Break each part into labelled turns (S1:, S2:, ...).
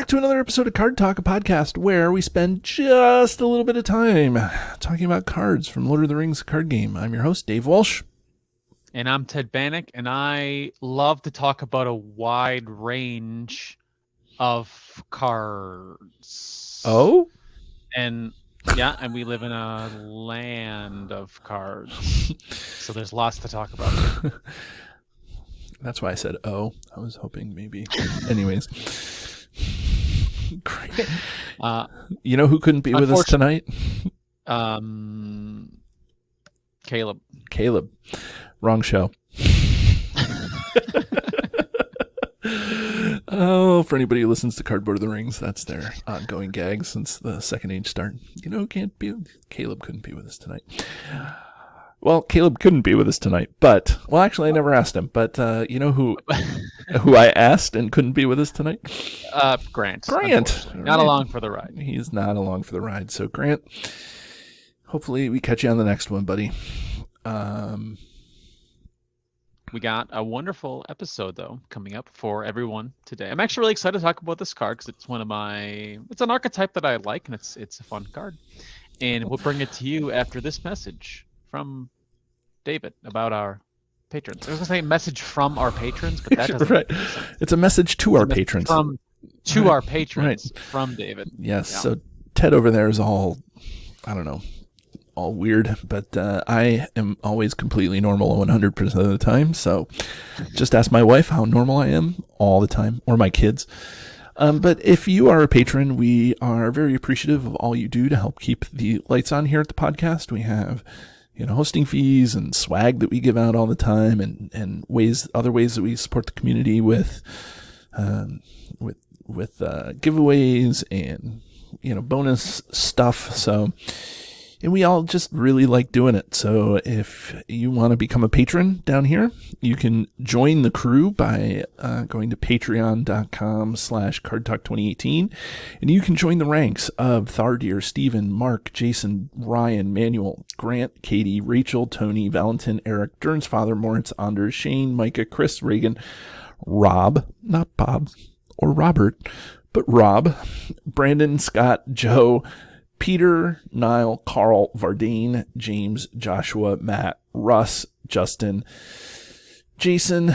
S1: to another episode of Card Talk, a podcast where we spend just a little bit of time talking about cards from Lord of the Rings card game. I'm your host, Dave Walsh.
S2: And I'm Ted Bannock, and I love to talk about a wide range of cards.
S1: Oh?
S2: And and we live in a land of cards. So there's lots to talk about.
S1: That's why I said, oh. I was hoping maybe. Anyways. Great. You know who couldn't be with us tonight?
S2: Caleb.
S1: Wrong show. Oh, for anybody who listens to Cardboard of the Rings, that's their ongoing gag since the Second Age start. You know, Caleb couldn't be with us tonight. Well, Caleb couldn't be with us tonight, but, well, actually, I never asked him, but you know who I asked and couldn't be with us tonight?
S2: Grant.
S1: Not
S2: along for the ride.
S1: He's not along for the ride. So, Grant, hopefully we catch you on the next one, buddy.
S2: We got a wonderful episode, though, coming up for everyone today. I'm actually really excited to talk about this card because it's an archetype that I like, and it's a fun card. And we'll bring it to you after this message from David about our patrons. I was going to say message from our patrons, but that doesn't
S1: right.
S2: make sense.
S1: It's a message to our patrons.
S2: Our patrons from David.
S1: Yes, yeah. So Ted over there is all weird, but I am always completely normal 100% of the time. So just ask my wife how normal I am all the time, or my kids. But if you are a patron, we are very appreciative of all you do to help keep the lights on here at the podcast. We have, hosting fees and swag that we give out all the time, and other ways that we support the community with giveaways and bonus stuff. So. And we all just really like doing it. So if you want to become a patron down here, you can join the crew by going to patreon.com/cardtalk2018. And you can join the ranks of Thardir, Stephen, Mark, Jason, Ryan, Manuel, Grant, Katie, Rachel, Tony, Valentin, Eric, Dern's father, Moritz, Anders, Shane, Micah, Chris, Reagan, Rob, not Bob or Robert, but Rob, Brandon, Scott, Joe, Peter, Niall, Carl, Vardane, James, Joshua, Matt, Russ, Justin, Jason,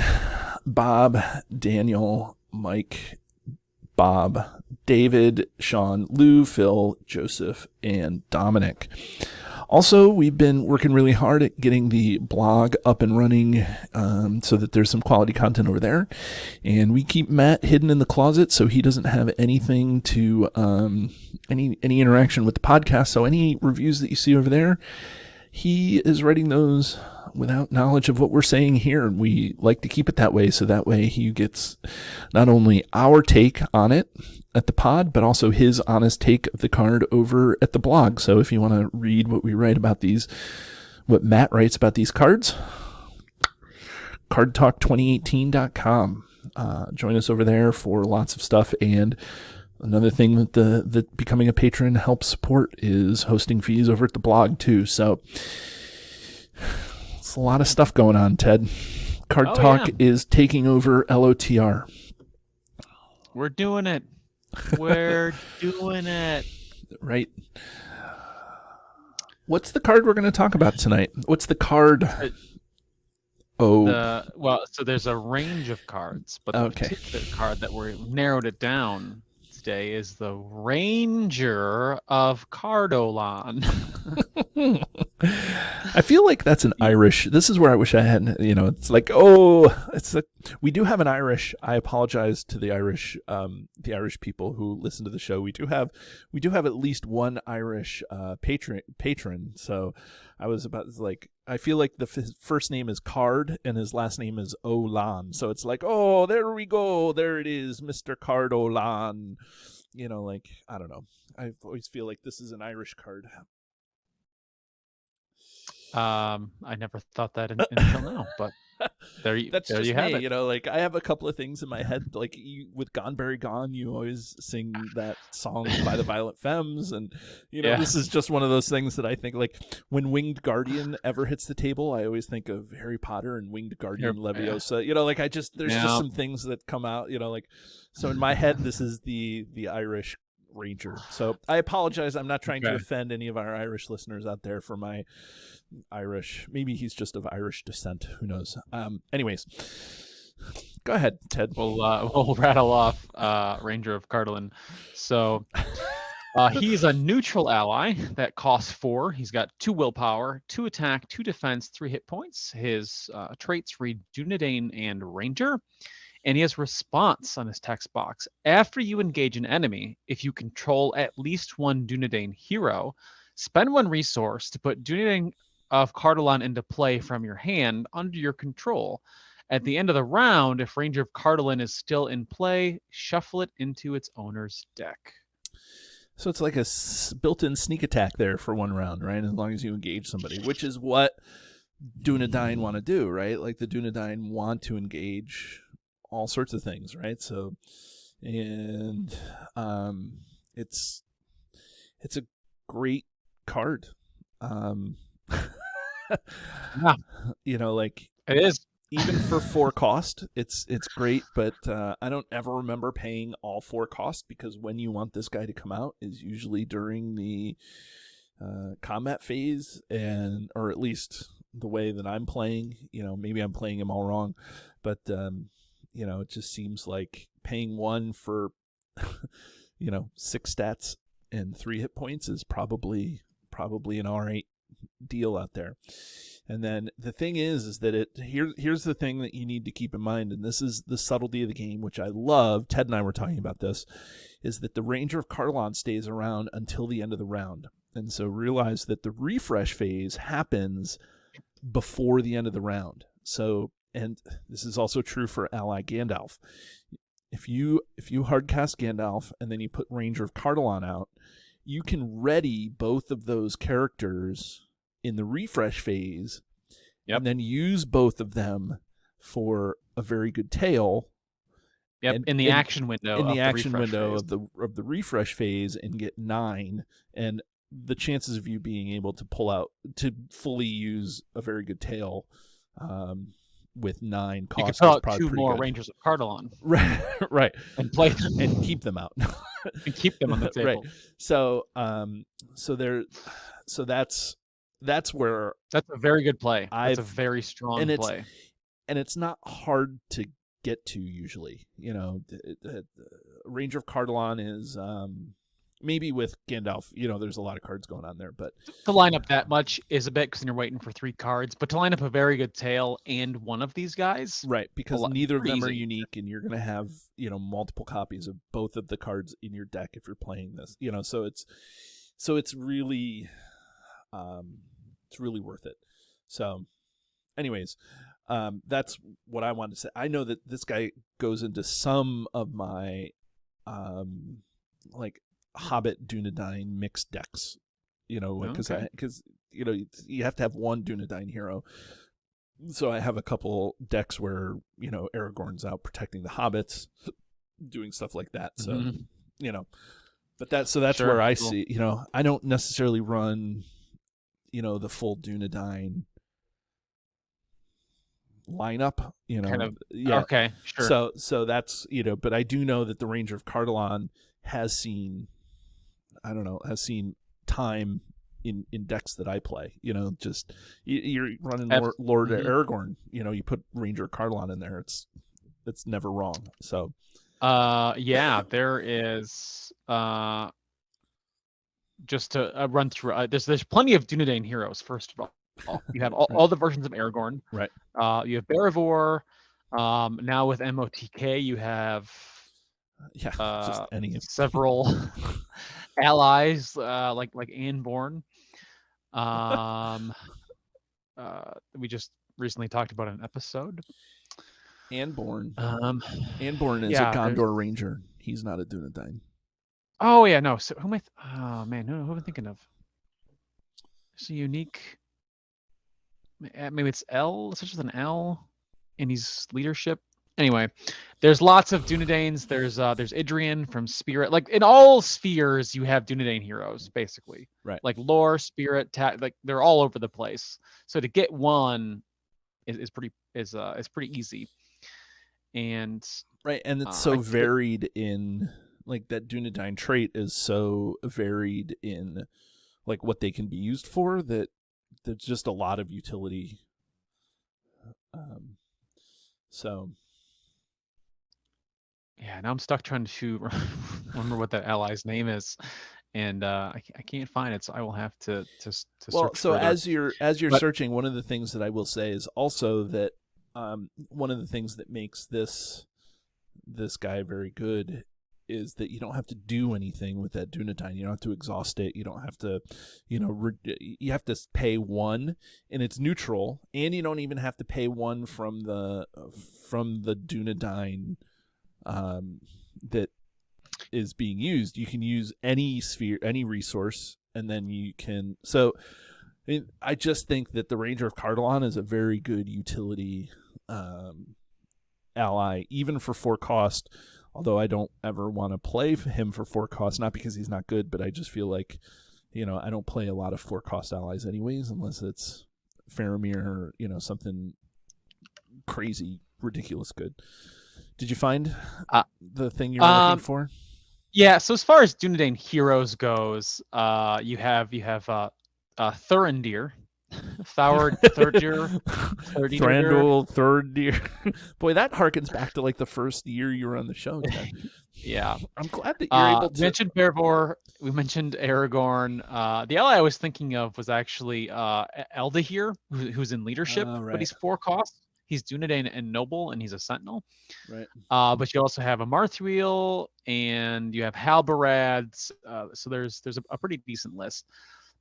S1: Bob, Daniel, Mike, Bob, David, Sean, Lou, Phil, Joseph, and Dominic. Also, we've been working really hard at getting the blog up and running so that there's some quality content over there. And we keep Matt hidden in the closet so he doesn't have anything to, any interaction with the podcast. So any reviews that you see over there, he is writing those without knowledge of what we're saying here. And we like to keep it that way. So that way he gets not only our take on it at the pod, but also his honest take of the card over at the blog. So if you want to read what we write about these, what Matt writes about these cards, cardtalk2018.com. Join us over there for lots of stuff. And another thing that becoming a patron helps support is hosting fees over at the blog too. So it's a lot of stuff going on, Ted. Card Talk is taking over LOTR.
S2: We're doing it. We're doing it.
S1: Right. What's the card we're going to talk about tonight? What's the card?
S2: So there's a range of cards, but the particular card that we narrowed it down today is the Ranger of Cardolan.
S1: I feel like that's an Irish. This is where I wish I had, it's like, we do have an Irish. I apologize to the Irish people who listen to the show. We do have at least one Irish patron. So I was I feel like his first name is Card and his last name is Olan. So it's like, oh, there we go. There it is, Mr. Cardolan. I don't know. I always feel like this is an Irish card.
S2: I never thought that until now, but
S1: That's
S2: there
S1: just
S2: you have
S1: me,
S2: it.
S1: like I have a couple of things in my head, like with Gone Berry Gone, you always sing that song by the Violent Femmes, and
S2: Yeah.
S1: this is just one of those things that I think, like, when Winged Guardian ever hits the table, I always think of Harry Potter and Winged Guardian
S2: Yeah.
S1: Leviosa. Like, there's just
S2: Yeah.
S1: some things that come out, like, so in my head this is the Irish Ranger. So I apologize. I'm not trying to
S2: Okay.
S1: offend any of our Irish listeners out there for my Irish. Maybe he's just of Irish descent. Who knows? Anyways, go ahead, Ted.
S2: We'll rattle off Ranger of Cardolan. So he's a neutral ally that costs 4. He's got 2 willpower, 2 attack, 2 defense, 3 hit points. His traits read Dunedain and Ranger. And he has response on his text box. After you engage an enemy, if you control at least one Dunedain hero, spend 1 resource to put Dunedain of Cardolan into play from your hand under your control. At the end of the round, if Ranger of Cardolan is still in play, shuffle it into its owner's deck.
S1: So it's like a built-in sneak attack there for 1 round, right? As long as you engage somebody, which is what Dunedain want to do, right? Like the Dunedain want to engage all sorts of things, right? So, and it's a great card.
S2: Yeah.
S1: Like,
S2: It is.
S1: even for 4 cost, it's great, but I don't ever remember paying all 4 cost, because when you want this guy to come out is usually during the combat phase, or at least the way that I'm playing. Maybe I'm playing him all wrong, but it just seems like paying 1 for 6 stats and 3 hit points is probably an alright deal out there. And then the thing is that here's the thing that you need to keep in mind, and this is the subtlety of the game, which I love. Ted and I were talking about this, is that the Ranger of Cardolan stays around until the end of the round. And so realize that the refresh phase happens before the end of the round. So, and this is also true for ally Gandalf. If you hardcast Gandalf and then you put Ranger of Cardolan out, you can ready both of those characters in the refresh phase, and then use both of them for a very good tail.
S2: Yep, in the action window.
S1: In the action window
S2: phase.
S1: of the refresh phase, and get 9. And the chances of you being able to pull out to fully use a very good tail with 9 cost,
S2: you could pull out
S1: probably
S2: 2 more
S1: good.
S2: Rangers of Cardolan.
S1: Right.
S2: And play them.
S1: And keep them out.
S2: And keep them on the table.
S1: Right. So that's where
S2: that's a very good play. That's a very strong play.
S1: And it's not hard to get to usually. Ranger of Cardolan is maybe with Gandalf, there's a lot of cards going on there, but
S2: to line up that much is a bit, because you're waiting for 3 cards. But to line up a very good tail and one of these guys,
S1: right? Because neither of them
S2: easy.
S1: are unique, and you're going to have multiple copies of both of the cards in your deck if you're playing this. So it's really worth it. So, anyways, that's what I wanted to say. I know that this guy goes into some of my like Hobbit Dunedain mixed decks, because you have to have one Dunedain hero. So I have a couple decks where Aragorn's out protecting the hobbits, doing stuff like that. So but that's sure, where I see. I don't necessarily run the full Dunedain lineup.
S2: Okay, sure.
S1: So that's but I do know that the Ranger of Cardolan has seen time in decks that I play. Just you're running Lord Aragorn. You put Ranger of Cardolan in there. It's never wrong. So
S2: there is just to run through. There's plenty of Dunedain heroes. First of all, you have all the versions of Aragorn.
S1: Right.
S2: You have Barivor. Now with MOTK, you have
S1: just any
S2: several allies like Anborn. We just recently talked about an episode.
S1: Anborn. Anborn is a Gondor Ranger. He's not a Dunedain.
S2: Oh yeah, no. So who am I? Oh man, who am I thinking of? It's a unique. Maybe it's L, such as an L. and he's leadership. Anyway, there's lots of Dunedains. There's Idrian from Spirit. Like in all spheres, you have Dunedain heroes basically.
S1: Right.
S2: Like lore, spirit, like they're all over the place. So to get one is pretty easy. And
S1: Right, and it's so varied in like that Dunedain trait is so varied in like what they can be used for that there's just a lot of utility. So
S2: yeah, now I'm stuck trying to remember what that ally's name is, and I can't find it, so I will have to search
S1: so
S2: further.
S1: as you're searching, one of the things that I will say is also that one of the things that makes this guy very good is that you don't have to do anything with that Dunedain. You don't have to exhaust it. You don't have to, you have to pay one, and it's neutral, and you don't even have to pay one from the Dunedain that is being used. You can use any sphere, any resource, and then you can. So, I just think that the Ranger of Cardolan is a very good utility ally, even for 4 cost. Although I don't ever want to play him for 4 cost, not because he's not good, but I just feel like, I don't play a lot of 4 cost allies anyways, unless it's Faramir or, something crazy, ridiculous good. Did you find the thing you're looking for?
S2: Yeah, so as far as Dunedain heroes goes, you have Thurindir, Thranduil,
S1: Third-Deer. Boy, that harkens back to like the first year you were on the show, Ted.
S2: Yeah.
S1: I'm glad that you're able to...
S2: We mentioned Bearvor, we mentioned Aragorn. The ally I was thinking of was actually Eldahir, who's in leadership,
S1: right.
S2: but he's 4 cost. He's Dunedain and noble, and he's a sentinel.
S1: Right.
S2: But you also have a Marthriel, and you have Halberads. So there's a pretty decent list.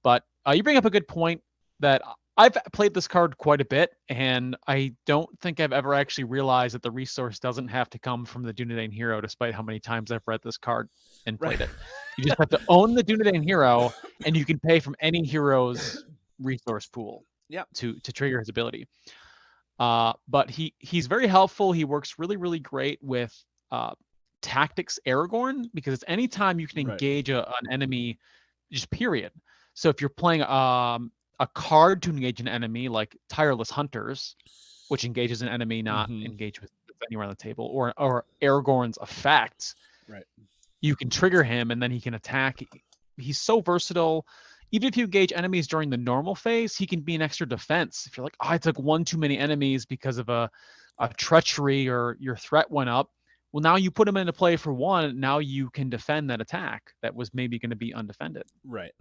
S2: But you bring up a good point that I've played this card quite a bit, and I don't think I've ever actually realized that the resource doesn't have to come from the Dunedain hero, despite how many times I've read this card and played it. You just have to own the Dunedain hero, and you can pay from any hero's resource pool to trigger his ability. But he's very helpful. He works really, really great with Tactics Aragorn, because it's any time you can engage an enemy, just period. So if you're playing a card to engage an enemy, like Tireless Hunters, which engages an enemy not engaged with anywhere on the table, or Aragorn's effect, you can trigger him and then he can attack. He's so versatile. Even if you engage enemies during the normal phase, he can be an extra defense. If you're like, I took one too many enemies because of a treachery or your threat went up, well, now you put him into play for 1. Now you can defend that attack that was maybe going to be undefended.
S1: Right.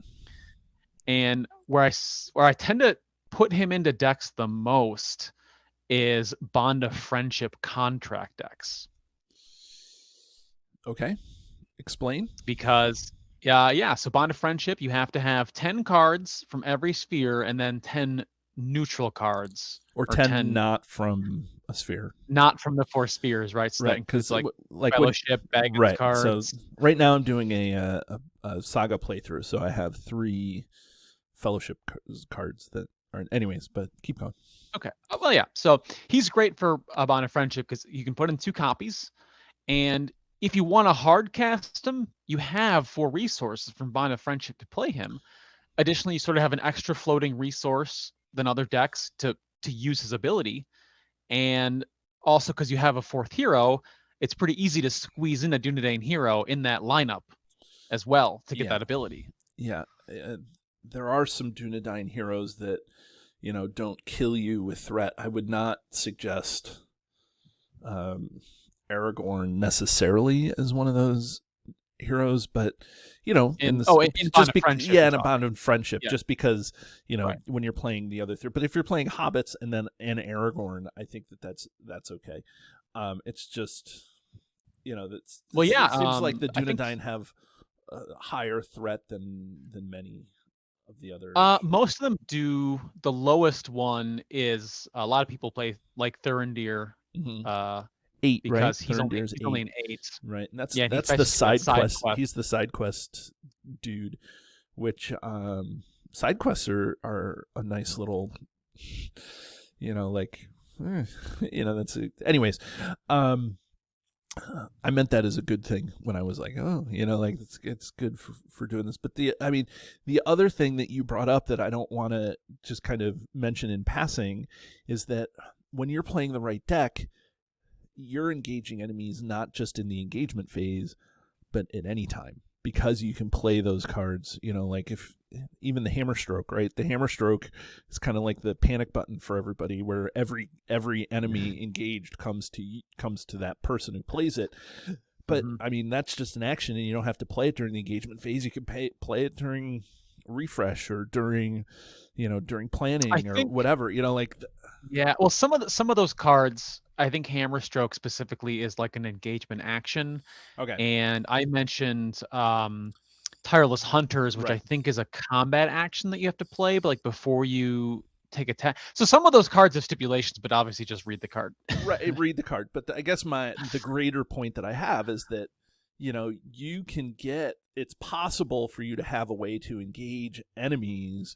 S2: And where I tend to put him into decks the most is Bond of Friendship contract decks.
S1: Okay. Explain.
S2: Because so Bond of Friendship, you have to have 10 cards from every sphere and then 10 neutral cards.
S1: Or 10 not from a sphere.
S2: Not from the 4 spheres, right? So that includes like Fellowship, baggage cards.
S1: So right now I'm doing a Saga playthrough, so I have 3 Fellowship cards that are... Anyways, but keep going.
S2: Okay. Well, yeah. So he's great for a Bond of Friendship because you can put in 2 copies, and if you want to hard cast him, you have 4 resources from Bond of Friendship to play him. Additionally, you sort of have an extra floating resource than other decks to use his ability. And also because you have a 4th hero, it's pretty easy to squeeze in a Dunedain hero in that lineup as well to get that ability.
S1: Yeah. There are some Dunedain heroes that, don't kill you with threat. I would not suggest Aragorn necessarily as one of those heroes, but in a Bond of Friendship, just because when you're playing the other 3. But if you're playing hobbits and Aragorn, I think that's okay. It's just it seems like the Dunedain have a higher threat than many of the other.
S2: Most of them do. The lowest one is a lot of people play like Thurindir.
S1: 8,
S2: because
S1: right?
S2: he's only an 8.
S1: Right. And that's the side quest. He's the side quest dude, which side quests are a nice little, That's anyways. Um, I meant that as a good thing when I was like, oh, like it's good for doing this. But the other thing that you brought up that I don't want to just kind of mention in passing is that when you're playing the right deck, you're engaging enemies not just in the engagement phase, but at any time, because you can play those cards. Like if even the hammer stroke, right? The hammer stroke is kind of like the panic button for everybody, where every enemy engaged comes to that person who plays it. But
S2: Mm-hmm.
S1: I mean, that's just an action, and you don't have to play it during the engagement phase. You can play it during refresh, or during
S2: I
S1: planning, or
S2: think,
S1: whatever.
S2: yeah. Well, some of those cards, I think Hammer Stroke specifically is like an engagement action,
S1: Okay,
S2: and I mentioned Tireless Hunters, which I
S1: right.
S2: think is a combat action that you have to play, but like before you take attack. So some of those cards have stipulations, but obviously just read the card.
S1: Right, read the card. But I guess the greater point that I have is that you can get, it's possible for you to have a way to engage enemies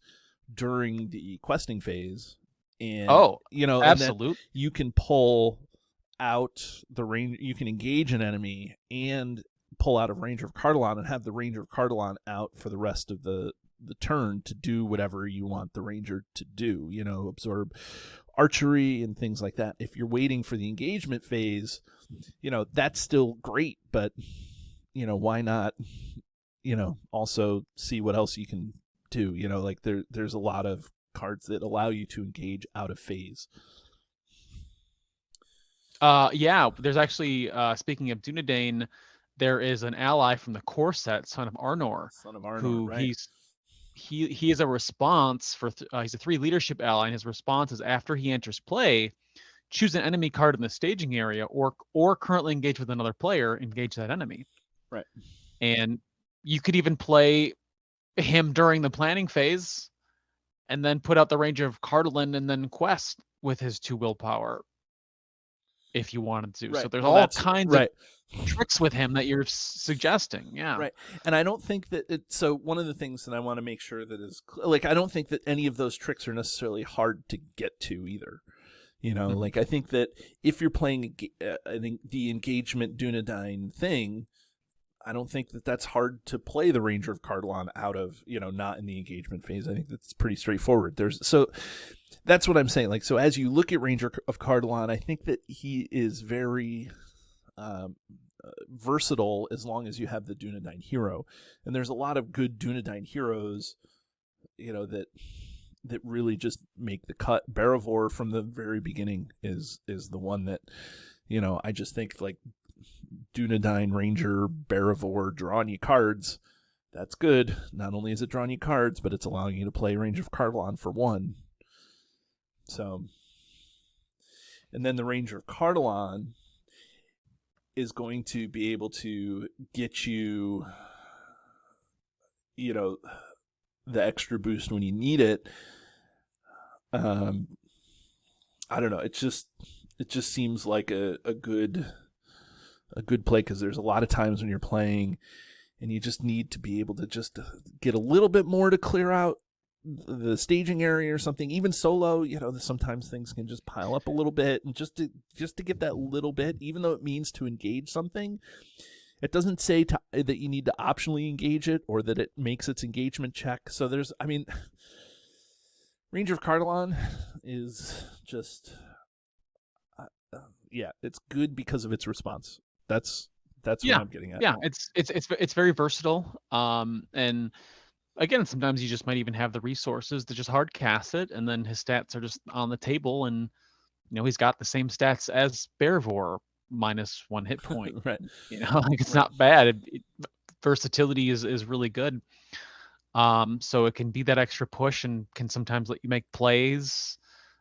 S1: during the questing phase, and
S2: Oh,
S1: and then
S2: absolute.
S1: you can pull out the range. You can engage an enemy and pull out a Ranger of Cardolan, and have the Ranger of Cardolan out for the rest of the turn to do whatever you want the Ranger to do. Absorb archery and things like that. If you're waiting for the engagement phase, that's still great, but why not also see what else you can do. Like there's a lot of cards that allow you to engage out of phase.
S2: Yeah, there's actually speaking of Dunedain, there is an ally from the core set, Son of Arnor,
S1: Son of Arnor,
S2: who
S1: right?
S2: he is a response for he's a 3 leadership ally, and his response is after he enters play, choose an enemy card in the staging area, or currently engage with another player, engage that enemy.
S1: Right.
S2: And you could even play him during the planning phase, and then put out the Ranger of Cardolan and then quest with his 2 willpower if you wanted to. So
S1: Right.
S2: there's
S1: Well,
S2: all
S1: that's
S2: kinds of
S1: right.
S2: tricks with him that you're suggesting. Yeah.
S1: Right. And I don't think that so one of the things that I want to make sure that is like, I don't think that any of those tricks are necessarily hard to get to either.
S2: Mhm.
S1: Like I think that if you're playing the engagement Dunedain thing, I don't think that that's hard to play the Ranger of Cardolan out of, not in the engagement phase. I think that's pretty straightforward. So that's what I'm saying. Like, so as you look at Ranger of Cardolan, I think that he is very versatile, as long as you have the Dunedain hero. And there's a lot of good Dunedain heroes, that really just make the cut. Barivor from the very beginning is the one that, I just think, like, Dunedain Ranger Barivor drawing you cards. That's good. Not only is it drawing you cards, but it's allowing you to play Ranger of Cardolan for one. So, and then the Ranger of Cardolan is going to be able to get you, you know, the extra boost when you need it. Um, I don't know. It just seems like a good play, because there's a lot of times when you're playing and you just need to be able to just get a little bit more to clear out the staging area or something. Even solo, sometimes things can just pile up a little bit, and just to get that little bit, even though it means to engage something, it doesn't say that you need to optionally engage it, or that it makes its engagement check. So Ranger of Cardolan is just, yeah, it's good because of its response. That's what
S2: Yeah.
S1: I'm getting at.
S2: Yeah. It's very versatile. And again, sometimes you just might even have the resources to just hard cast it, and then his stats are just on the table, and he's got the same stats as Barivor, -1 hit point.
S1: Right.
S2: Like it's
S1: Right.
S2: not bad. Versatility is really good. So it can be that extra push, and can sometimes let you make plays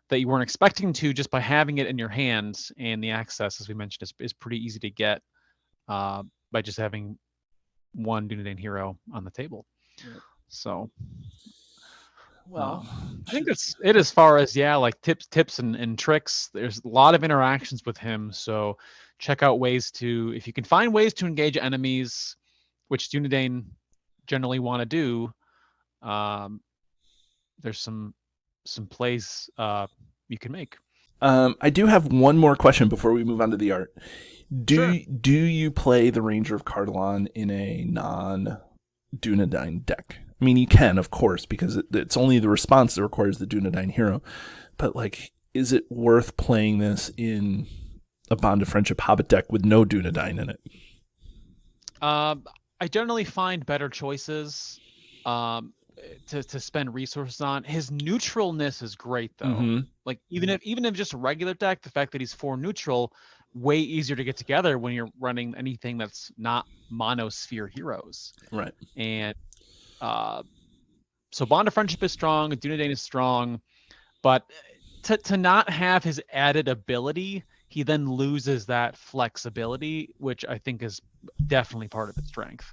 S2: that you weren't expecting to, just by having it in your hands. And the access, as we mentioned, is pretty easy to get by just having one Dunedain hero on the table.
S1: Right.
S2: So
S1: Well,
S2: I think that's it as far as, yeah, like tips and tricks. There's a lot of interactions with him, so check out ways to, if you can find ways to engage enemies, which Dunedain generally want to do. There's some plays you can make.
S1: I do have one more question before we move on to the art.
S2: Sure.
S1: Do you play the Ranger of Cardolan in a non-Dunedain deck? I mean, you can, of course, because it's only the response that requires the Dunedain hero. But like, is it worth playing this in a Bond of Friendship Hobbit deck with no Dunedain in it?
S2: I generally find better choices um, to spend resources on. His neutralness is great though.
S1: Mm-hmm.
S2: Like even if just a regular deck, the fact that he's 4 neutral, way easier to get together when you're running anything that's not monosphere heroes.
S1: Right.
S2: And uh, so Bond of Friendship is strong, Dunedain is strong, but to not have his added ability, he then loses that flexibility, which I think is definitely part of its strength.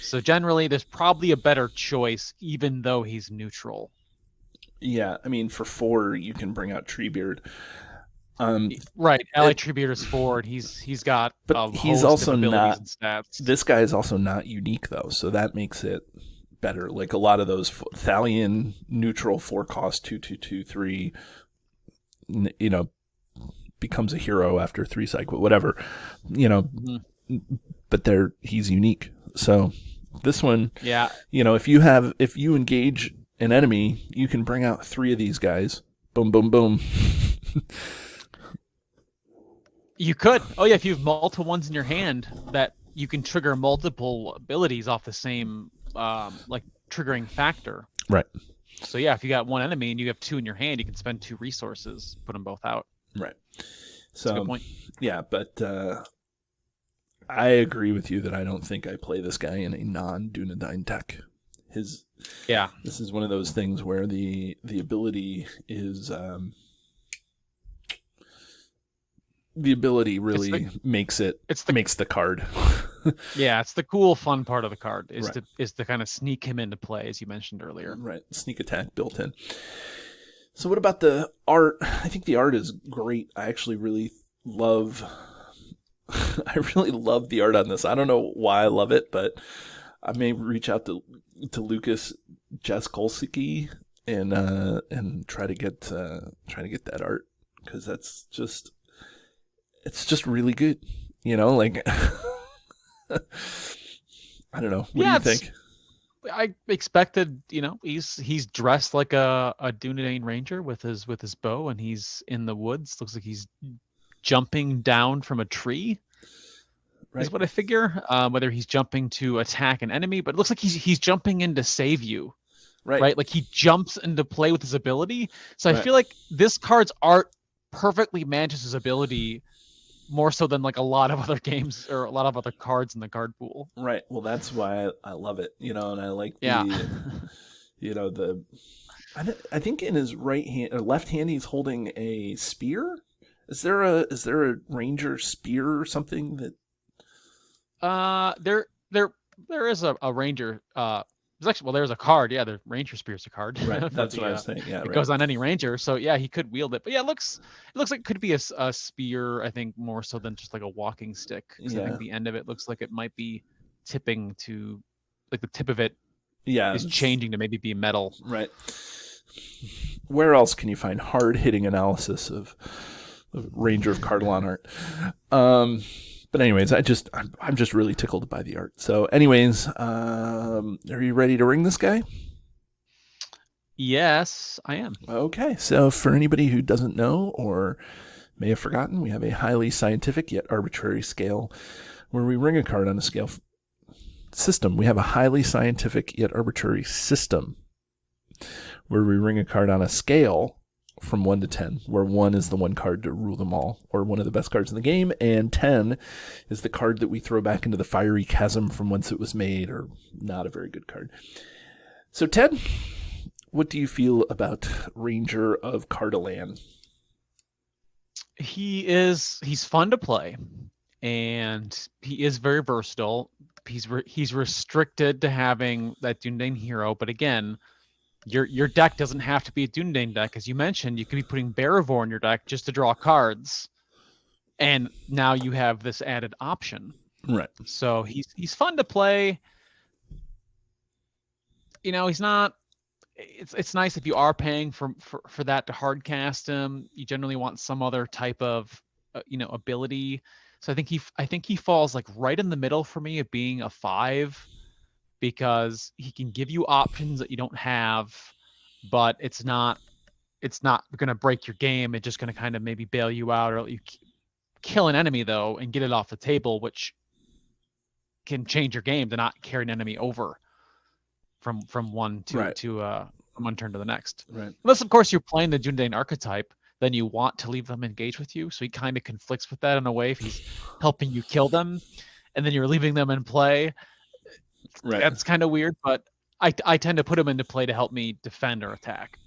S2: So generally, there's probably a better choice, even though he's neutral.
S1: Yeah, I mean, for 4, you can bring out Treebeard.
S2: Right, Ally Treebeard is forward. He's got
S1: But
S2: a
S1: he's
S2: host
S1: also
S2: of abilities
S1: not.
S2: and stats.
S1: This guy is also not unique though, so that makes it better. Like a lot of those Thalian neutral 4 cost 2/2/2/3, you know, becomes a hero after 3 cycle, whatever, you know.
S2: Mhm.
S1: But he's unique. So this one,
S2: Yeah,
S1: if you engage an enemy, you can bring out 3 of these guys. Boom, boom, boom.
S2: you could. Oh yeah, if you have multiple ones in your hand, that you can trigger multiple abilities off the same like triggering factor.
S1: Right.
S2: So yeah, if you got one enemy and you have 2 in your hand, you can spend 2 resources, put them both out.
S1: Right.
S2: That's a good
S1: So
S2: point.
S1: yeah, but I agree with you that I don't think I play this guy in a non-Dunedain deck.
S2: Yeah,
S1: This is one of those things where the ability is the ability really makes the card.
S2: yeah, it's the cool, fun part of the card is
S1: Right.
S2: to kind of sneak him into play, as you mentioned earlier.
S1: Right, sneak attack built in. So what about the art? I think the art is great. I actually really love. I really love the art on this. I don't know why I love it, but I may reach out to Lucas Jaskolski and try to get that art, because it's just really good. Like I don't know. What do
S2: Yeah,
S1: you think?
S2: I expected, he's dressed like a Dunedain Ranger with his bow, and he's in the woods. Looks like he's jumping down from a tree.
S1: Right.
S2: Is what I figure. Whether he's jumping to attack an enemy, but it looks like he's jumping in to save you. Right? Like he jumps into play with his ability. So I
S1: Right.
S2: feel like this card's art perfectly matches his ability more so than like a lot of other games or a lot of other cards in the card pool.
S1: Right. Well, that's why I love it. And I like
S2: Yeah.
S1: the. I think in his right hand or left hand he's holding a spear. Is there a ranger spear or something that?
S2: There is a ranger. There's actually, well, there's a card. Yeah, the ranger spear's a card.
S1: Right. That's what I was saying. Yeah.
S2: It
S1: Right.
S2: goes on any ranger, so yeah, he could wield it. But yeah, it looks like it could be a spear. I think more so than just like a walking stick. Because I
S1: Yeah.
S2: think the end of it looks like it might be tipping to, like the tip of it
S1: Yeah.
S2: is changing to maybe be metal.
S1: Right. Where else can you find hard hitting analysis of Ranger of Cardolan art? But anyways, I'm just really tickled by the art. So anyways, are you ready to ring this guy?
S2: Yes, I am.
S1: Okay. So for anybody who doesn't know or may have forgotten, we have a highly scientific yet arbitrary scale where we ring a card on a scale system. We have a highly scientific yet arbitrary system where we ring a card on a scale from 1 to 10, where 1 is the one card to rule them all, or one of the best cards in the game, and 10 is the card that we throw back into the fiery chasm from whence it was made, or not a very good card. So, Ted, what do you feel about Ranger of Cardolan?
S2: He's fun to play, and he is very versatile. He's restricted to having that Dunedain hero, but again, your deck doesn't have to be a Dunedain deck. As you mentioned, you could be putting Barivore in your deck just to draw cards, and now you have this added option.
S1: Right.
S2: So he's fun to play. He's not it's nice if you are paying for that to hard cast him. You generally want some other type of ability. So I think he falls like right in the middle for me of being a 5, because he can give you options that you don't have, but it's not going to break your game. It's just going to kind of maybe bail you out, or you kill an enemy though and get it off the table, which can change your game to not carry an enemy over from one to
S1: Right.
S2: from one turn to the next.
S1: Right.
S2: Unless of course you're playing the Dunedain archetype, then you want to leave them engaged with you. So he kind of conflicts with that in a way. If he's helping you kill them, and then you're leaving them in play,
S1: Right.
S2: that's kind of weird. But I tend to put him into play to help me defend or attack.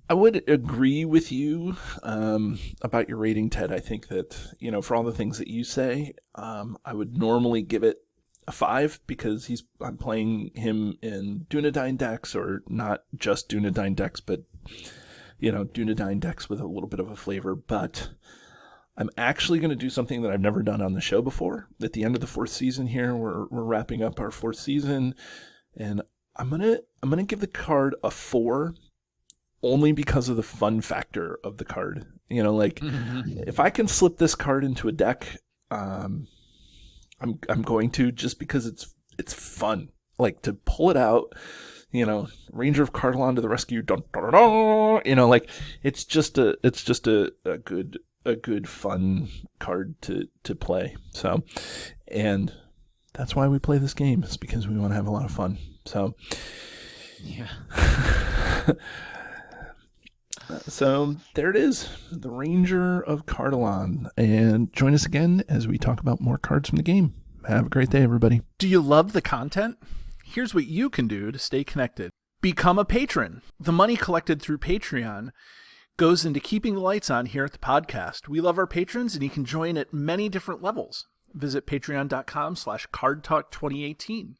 S1: I would agree with you about your rating, Ted. I think that, for all the things that you say, I would normally give it a 5 because I'm playing him in Dunedain decks, or not just Dunedain decks, but, Dunedain decks with a little bit of a flavor. But I'm actually going to do something that I've never done on the show before. At the end of the 4th season here, we're wrapping up our 4th season, and I'm gonna give the card a 4. Only because of the fun factor of the card. If I can slip this card into a deck, I'm going to, just because it's fun. Like, to pull it out, Ranger of Cardolan to the rescue, dun, dun, dun, dun, it's just a good fun card to play. So, and that's why we play this game. It's because we want to have a lot of fun. So,
S2: yeah.
S1: So there it is, the Ranger of Cardolan. And join us again as we talk about more cards from the game. Have a great day, everybody.
S3: Do you love the content? Here's what you can do to stay connected. Become a patron. The money collected through Patreon goes into keeping the lights on here at the podcast. We love our patrons, and you can join at many different levels. Visit patreon.com/cardtalk2018.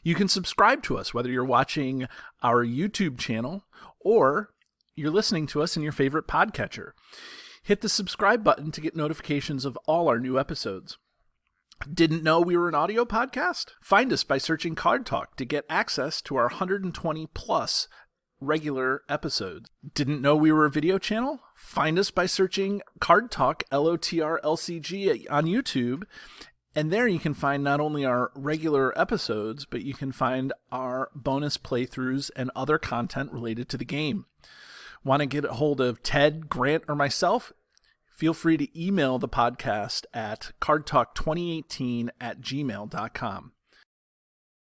S3: You can subscribe to us, whether you're watching our YouTube channel or you're listening to us in your favorite podcatcher. Hit the subscribe button to get notifications of all our new episodes. Didn't know we were an audio podcast? Find us by searching Card Talk to get access to our 120 plus regular episodes. Didn't know we were a video channel? Find us by searching Card Talk LOTR LCG on YouTube. And there you can find not only our regular episodes, but you can find our bonus playthroughs and other content related to the game. Want to get a hold of Ted, Grant, or myself? Feel free to email the podcast at cardtalk2018@gmail.com.